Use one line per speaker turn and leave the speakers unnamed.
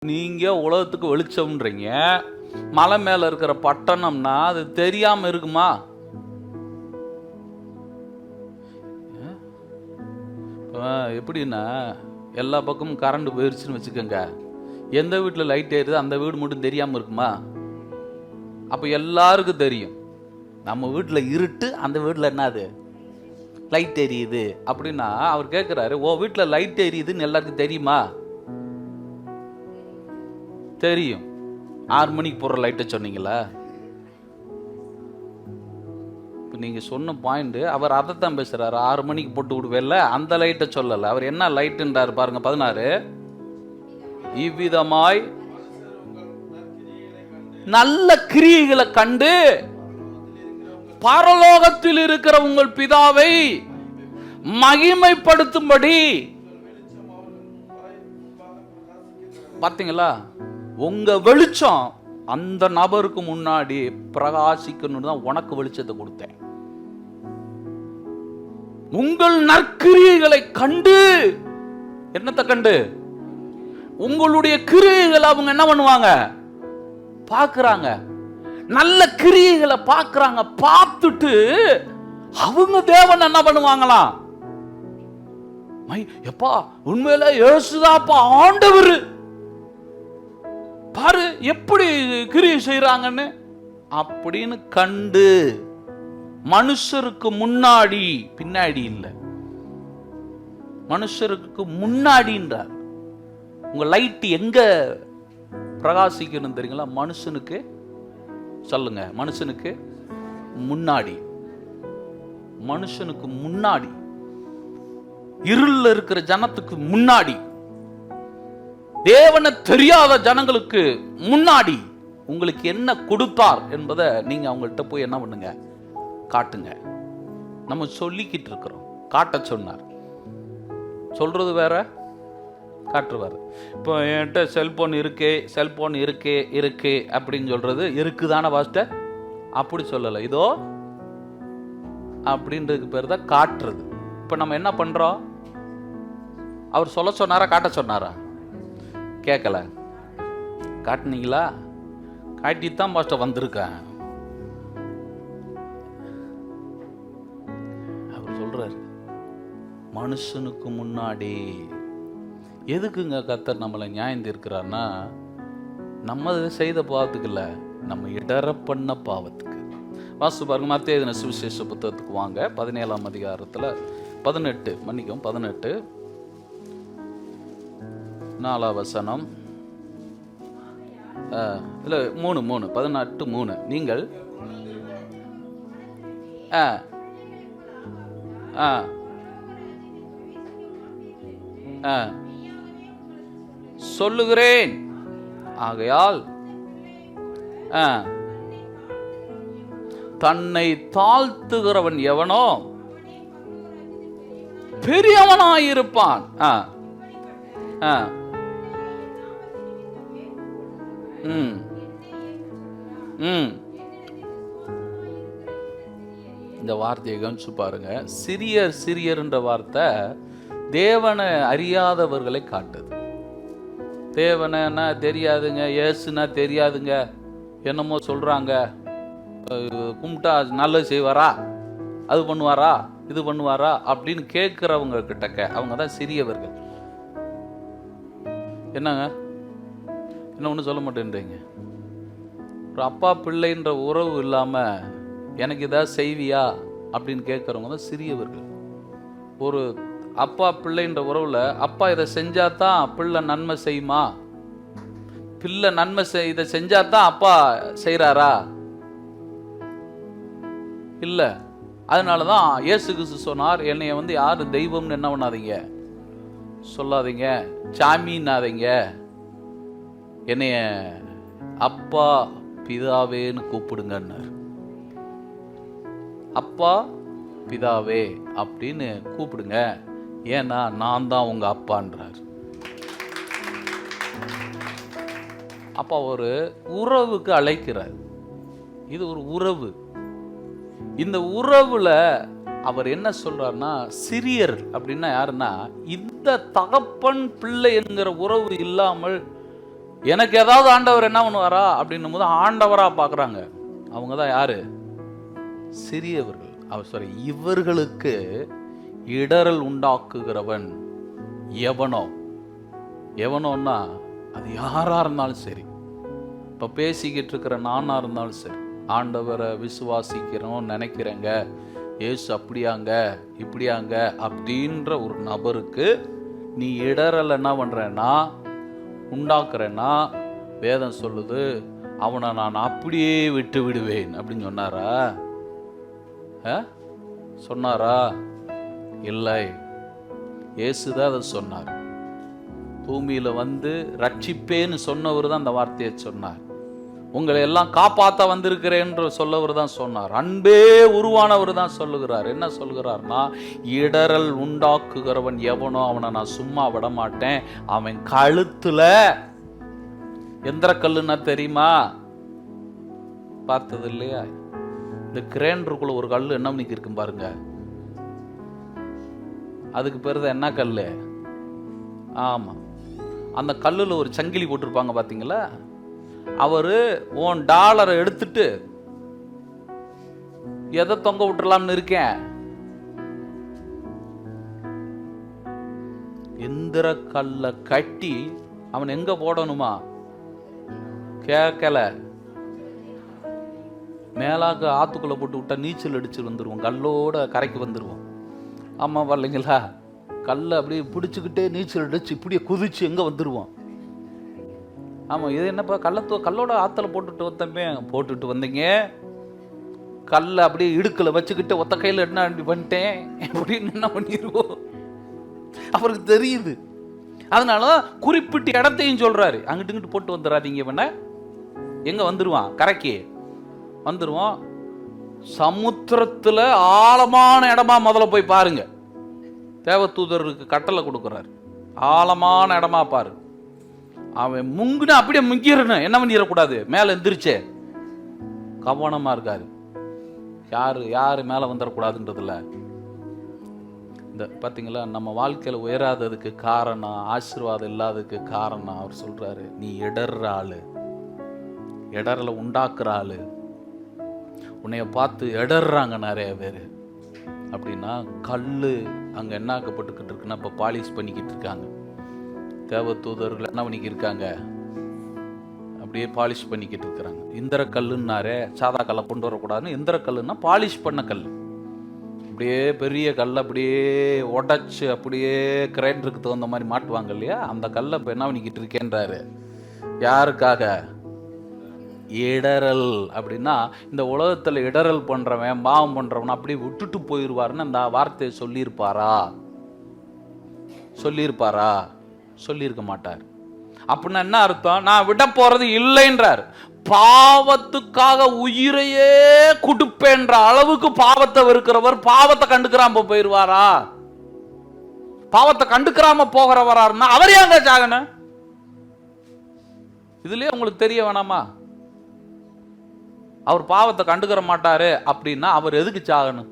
நீங்க உலகத்துக்கு வெளிச்சம்ன்றீங்க, மலை மேல இருக்கிற பட்டணம்னா அது தெரியாம இருக்குமா? எப்படின்னா எல்லா பக்கமும் கரண்ட் போயிருச்சுன்னு வச்சுக்கோங்க, எந்த வீட்டில் லைட் ஏறுது அந்த வீடு மட்டும் தெரியாமல் இருக்குமா? அப்போ எல்லாருக்கும் தெரியும், நம்ம வீட்டில் இருட்டு, அந்த வீட்டில் என்னது லைட் எரியுது அப்படின்னா அவர் கேட்குறாரு, ஓ வீட்டில் லைட் எரியுதுன்னு எல்லாருக்கும் தெரியுமா? தெரியும். 6 மணிக்கு போடுற லைட்டை சொன்னீங்களா? நீங்க சொன்ன பாயிண்ட் அவர் அதைத்தான் பேசுறாரு. 6 மணிக்கு போட்டு விடுவேல்ல, அந்த லைட்டை சொல்லல. அவர் என்ன லைட்ன்றாரு பாருங்க. 16, இவ்விதமாய் நல்ல கிரியைகளை கண்டு பரலோகத்தில் இருக்கிற உங்கள் பிதாவை மகிமைப்படுத்தும்படி. பாத்தீங்களா, உங்க வெளிச்சம் அந்த நபருக்கு முன்னாடி பிரகாசிக்கணும்னு தான் உனக்கு வெளிச்சத்தை கொடுத்தேன். உங்கள் நற்கிரியைகளை கண்டு, என்னத்தை கண்டு? உங்களுடைய கிரியைகளை அவங்க என்ன பண்ணுவாங்க? பார்க்கறாங்க. நல்ல கிரியைகளை பார்க்கறாங்க. பார்த்துட்டு அவங்க தேவன் என்ன பண்ணுவாங்களாம்? எப்பா உண்மையில இயேசுதாப்பா ஆண்டவர், பாரு எப்படி கிரியை செய்யறாங்கன்னு அப்படின்னு கண்டு, மனுஷருக்கு முன்னாடி, பின்னாடி இல்ல, மனுஷருக்கு முன்னாடின்றார். உங்க லைட் எங்க பிரகாசிக்கணும் தெரியுங்களா? மனுஷனுக்கு சொல்லுங்க, மனுஷனுக்கு முன்னாடி. மனுஷனுக்கு முன்னாடி, இருள்ல இருக்கிற ஜனத்துக்கு முன்னாடி, தேவனை தெரியாத ஜனங்களுக்கு முன்னாடி உங்களுக்கு என்ன கொடுத்தார் என்பதை நீங்க அவங்கள்ட்ட போய் என்ன பண்ணுங்க? காட்டுங்க. நம்ம சொல்லிக்கிட்டு இருக்கிறோம், காட்ட சொன்னார். சொல்றது வேற, காட்டுவார். இப்போ என்கிட்ட செல்போன் இருக்கு அப்படின்னு சொல்றது இருக்குதான பாஸ்டர்? அப்படி சொல்லலை, இதோ அப்படின்றதுக்கு பேர் தான் காட்டுறது. இப்போ நம்ம என்ன பண்றோம்? அவர் சொல்ல சொன்னாரா, காட்ட சொன்னாரா? கேட்கல. காட்டுனீங்களா? காட்டித்தான் பாஸ்டர் வந்திருக்கேன். அவர் சொல்றாரு, மனுஷனுக்கு முன்னாடி. எதுக்குங்க கர்த்தர் நம்மளை நியாயம் தீர்க்கிறார்னா, நம்ம செய்த பாவத்துக்கு இல்ல, நம்ம இடர பண்ண பாவத்துக்கு. வாசு பாருங்க, மத்தேயு எழுதின சுவிசேஷ புத்தகத்துக்கு வாங்க. 17ஆம் அதிகாரத்துல 18, மன்னிக்கவும் 18 4ஆம் வசனம், இல்ல 3 18:3. நீங்கள் சொல்லுகிறேன், ஆகையால் தன்னை தாழ்த்துகிறவன் எவனோ பெரியவனாயிருப்பான். இந்த வார்த்தையை கவனிச்சு பாருங்க. சிறியர்ன்ற வார்த்தை தேவனை அறியாதவர்களை காட்டுது. தேவனா தெரியாதுங்க, இயேசுனா தெரியாதுங்க, என்னமோ சொல்றாங்க, கும்பிட்டா நல்லது செய்வாரா, அது பண்ணுவாரா, இது பண்ணுவாரா அப்படின்னு கேட்கிறவங்க கிட்டக்க அவங்க தான் சிறியவர்கள். என்னங்க, என்ன ஒன்றும் சொல்ல மாட்டேன்றீங்க? ஒரு அப்பா பிள்ளைன்ற உறவு இல்லாம எனக்கு ஏதாவது செய்வியா அப்படின்னு கேட்கறவங்க தான் சிறியவர்கள். ஒரு அப்பா பிள்ளைன்ற உறவுல அப்பா இதை செஞ்சாதான் பிள்ளை நன்மை செய்யுமா? பிள்ளை நன்மை இதை செஞ்சாதான் அப்பா செய்யறாரா? இல்ல. அதனாலதான் இயேசு கிறிஸ்து சொன்னார், என்னைய யாரு தெய்வம்னு என்ன பண்ணாதீங்க, சொல்லாதீங்க, சாமின்னாதீங்க, என்னைய அப்பா பிதாவேன்னு கூப்பிடுங்கன்னார். அப்பா பிதாவே அப்படின்னு கூப்பிடுங்க, ஏன்னா நான் தான் உங்க அப்பான்றார். அப்பா ஒரு உறவுக்கு அழைக்கிறார். இது ஒரு உறவு. இந்த உறவுல அவர் என்ன சொல்றாருன்னா, சிறியர் அப்படின்னா யாருன்னா, இந்த தகப்பன் பிள்ளை என்கிற உறவு இல்லாமல் எனக்கு ஏதாவது ஆண்டவர் என்ன பண்ணுவாரா அப்படின்னும் போது ஆண்டவரா பார்க்குறாங்க. அவங்க தான் யாரு? சிறியவர்கள். அவர் இவர்களுக்கு இடரல் உண்டாக்குகிறவன் எவனோ. எவனோன்னா அது யாரா இருந்தாலும் சரி, இப்போ பேசிக்கிட்டு இருக்கிற நானா இருந்தாலும் சரி, ஆண்டவரை விசுவாசிக்கிறோம் நினைக்கிறேங்க, ஏசு அப்படியாங்க இப்படியாங்க அப்படின்ற ஒரு நபருக்கு நீ இடரல் என்ன பண்றேன்னா உண்டாக்குறேன்னா வேதம் சொல்லுது அவனை நான் அப்படியே விட்டு விடுவேன் அப்படின்னு சொன்னாரா? சொன்னாரா? இல்லை, இயேசுதான் அதை சொன்னார். பூமியில வந்து ரட்சிப்பேன்னு சொன்னவர் தான் அந்த வார்த்தையை சொன்னார். உங்களை எல்லாம் காப்பாற்ற வந்திருக்கிறேன் சொல்லவர் தான் சொன்னார். அன்பே உருவானவர் தான் சொல்லுகிறார். என்ன சொல்கிறார்னா, இடரல் உண்டாக்குகிறவன் எவனோ அவனை நான் சும்மா விட மாட்டேன். அவன் கழுத்துல எந்திர கல்லுன்னா தெரியுமா? பார்த்தது இல்லையா? இந்த கிரைண்டருக்குள்ள ஒரு கல் என்ன பண்ணிக்கு இருக்கும் பாருங்க, அதுக்கு பேரு தான் என்ன கல்லு? ஆமா, அந்த கல்லுல ஒரு சங்கிலி போட்டிருப்பாங்க பாத்தீங்களா? அவரு உன் டாலரை எடுத்துட்டு எதை தொங்க விட்டுறலாம்னு இருக்கேன், எந்திர கல்ல கட்டி அவன் எங்க போடணுமா? கேட்கல, மேலாக ஆத்துக்குள்ள போட்டு விட்டா நீச்சல் அடிச்சு வந்துருவோம், கல்லோட கரைக்கு வந்துருவோம். ஆமா வரலைங்களா? கல்லை அப்படியே பிடிச்சுக்கிட்டே நீச்சல் அடிச்சு இப்படியே குதிச்சு எங்க வந்துருவோம். ஆமா, இது என்னப்பா கல்லோட ஆத்துல போட்டுட்டு வந்தீங்க, கல்லை அப்படியே இடுக்கல வச்சுக்கிட்டு ஒத்த கையில என்ன பண்ணிட்டேன் அப்படின்னு என்ன பண்ணிடுவோம். அவருக்கு தெரியுது. அதனால குறிப்பிட்ட இடத்தையும் சொல்றாரு, அங்கிட்டு இங்கிட்டு போட்டு வந்துடாதீங்க. பண்ண எங்க வந்துருவான்? கரைக்கு வந்துருவான். சமுத்திரத்துல ஆழமான இடமா முதல்ல போய் பாருங்க. தேவதூதருக்கு கட்டளை கொடுக்கிறாரு, ஆழமான இடமா பாரு. அவன் முங்குன அப்படியே முங்கிடணும், என்ன பண்ணிடக்கூடாது, மேல எந்திரிச்சே கவனமா இருக்காரு. யாரு மேல வந்துடக்கூடாதுன்றதுல இந்த பாத்தீங்களா, நம்ம வாழ்க்கையில உயராததுக்கு காரணம், ஆசீர்வாதம் இல்லாததுக்கு காரணம் அவர் சொல்றாரு, நீ இடர்ற ஆளு, இடரல உண்டாக்குற ஆளு. உன்னைய பார்த்து இடர்றாங்க நிறைய பேர். அப்படின்னா கல்லு அங்க என்ன ஆக்கப்பட்டுக்கிட்டு இருக்குன்னா இப்ப பாலிஷ் பண்ணிக்கிட்டு இருக்காங்க. தேவதூதர்கள் என்ன பண்ணிக்கிட்டு இருக்காங்க? அப்படியே பாலிஷ் பண்ணிக்கிட்டு இருக்கிறாங்க. இந்திர கல்லுன்னாரே, சாதா கல்லை கொண்டு வரக்கூடாதுன்னு இந்திர கல்லுன்னா பாலிஷ் பண்ண கல். அப்படியே பெரிய கல்லை அப்படியே உடைச்சு அப்படியே கிரைண்டருக்கு தகுந்த மாதிரி மாட்டுவாங்க இல்லையா, அந்த கல்லை இப்போ என்ன பண்ணிக்கிட்டு இருக்கேன்றாரு. யாருக்காக? இடரல். அப்படின்னா இந்த உலகத்துல இடரல் பண்றவன், பாவம் பண்றவன் அப்படியே விட்டுட்டு போயிடுவாருன்னு அந்த வார்த்தையை சொல்லியிருப்பாரா? சொல்லியிருக்க மாட்டார். அப்படின்னா என்ன அர்த்தம்? நான் விட போறது இல்லைன்றார். பாவத்துக்காக உயிரையே கொடுப்பேன்ற அளவுக்கு பாவத்தை வெறுக்கிறவர் பாவத்தை கண்டுக்கிறாம போயிடுவாரா? பாவத்தை கண்டுக்கிறாம போகிறவராருன்னா அவர் ஏங்க சாகணும்? இதுலயே உங்களுக்கு தெரிய வேணாமா? அவர் பாவத்தை கண்டுக்கிற மாட்டாரு அப்படின்னா அவர் எதுக்கு சாகணும்?